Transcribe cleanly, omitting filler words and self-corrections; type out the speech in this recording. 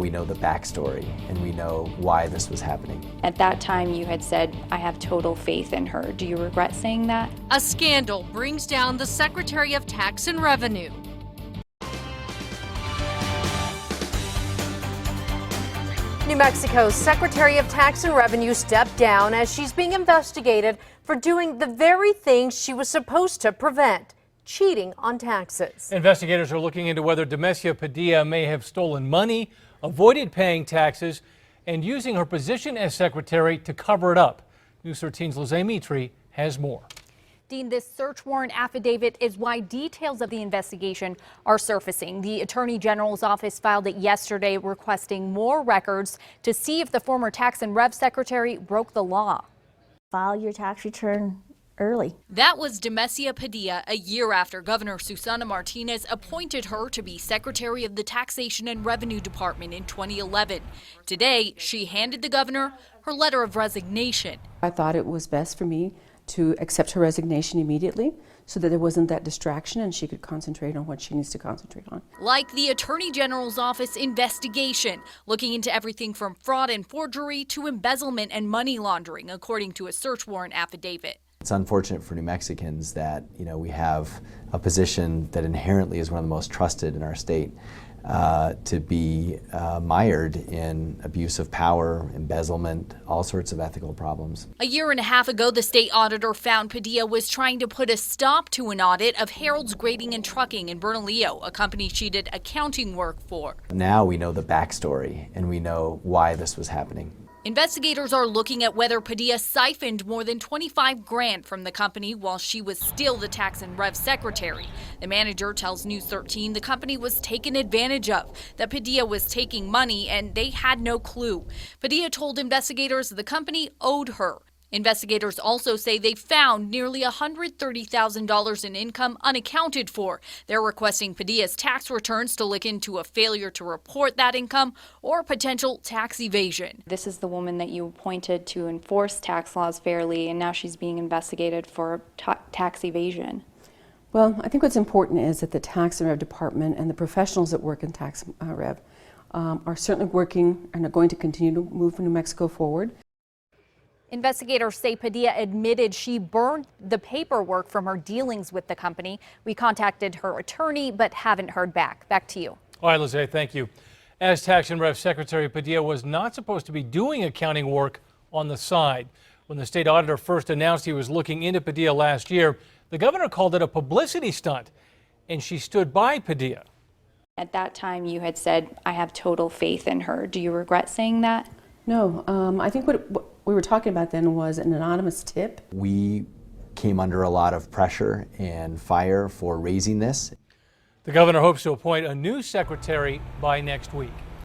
we know the backstory and we know why this was happening. At that time, you had said, I have total faith in her. Do you regret saying that? A scandal brings down the Secretary of Tax and Revenue. New Mexico's Secretary of Tax and Revenue stepped down as she's being investigated for doing the very thing she was supposed to prevent: cheating on taxes. Investigators are looking into whether Demesia Padilla may have stolen money, avoided paying taxes, and using her position as secretary to cover it up. News 13's Lizzie Mitri has more. Dean, this search warrant affidavit is why details of the investigation are surfacing. The Attorney General's office filed it yesterday, requesting more records to see if the former Tax and Rev Secretary broke the law. File your tax return early. That was Demesia Padilla a year after Governor Susana Martinez appointed her to be Secretary of the Taxation and Revenue Department in 2011. Today, she handed the governor her letter of resignation. I thought it was best for me to accept her resignation immediately so that there wasn't that distraction and she could concentrate on what she needs to concentrate on. Like the Attorney General's office investigation, looking into everything from fraud and forgery to embezzlement and money laundering, according to a search warrant affidavit. It's unfortunate for New Mexicans that, we have a position that inherently is one of the most trusted in our state to be mired in abuse of power, embezzlement, all sorts of ethical problems. A year and a half ago, the state auditor found Padilla was trying to put a stop to an audit of Harold's Grading and Trucking in Bernalillo, a company she did accounting work for. Now we know the backstory and we know why this was happening. Investigators are looking at whether Padilla siphoned more than $25 grand from the company while she was still the Tax and Rev Secretary. The manager tells News 13 the company was taken advantage of, that Padilla was taking money and they had no clue. Padilla told investigators the company owed her. Investigators also say they found nearly $130,000 in income unaccounted for. They're requesting Padilla's tax returns to look into a failure to report that income or potential tax evasion. This is the woman that you appointed to enforce tax laws fairly, and now she's being investigated for tax evasion. Well, I think what's important is that the Tax and Rev Department and the professionals that work in Tax Rev are certainly working and are going to continue to move New Mexico forward. Investigators say Padilla admitted she burned the paperwork from her dealings with the company. We contacted her attorney, but haven't heard back. Back to you. All right, Lizzie, thank you. As Tax and Rev Secretary, Padilla was not supposed to be doing accounting work on the side. When the state auditor first announced he was looking into Padilla last year, the governor called it a publicity stunt, and she stood by Padilla. At that time, you had said, I have total faith in her. Do you regret saying that? No, I think what we were talking about then was an anonymous tip. We came under a lot of pressure and fire for raising this. The governor hopes to appoint a new secretary by next week.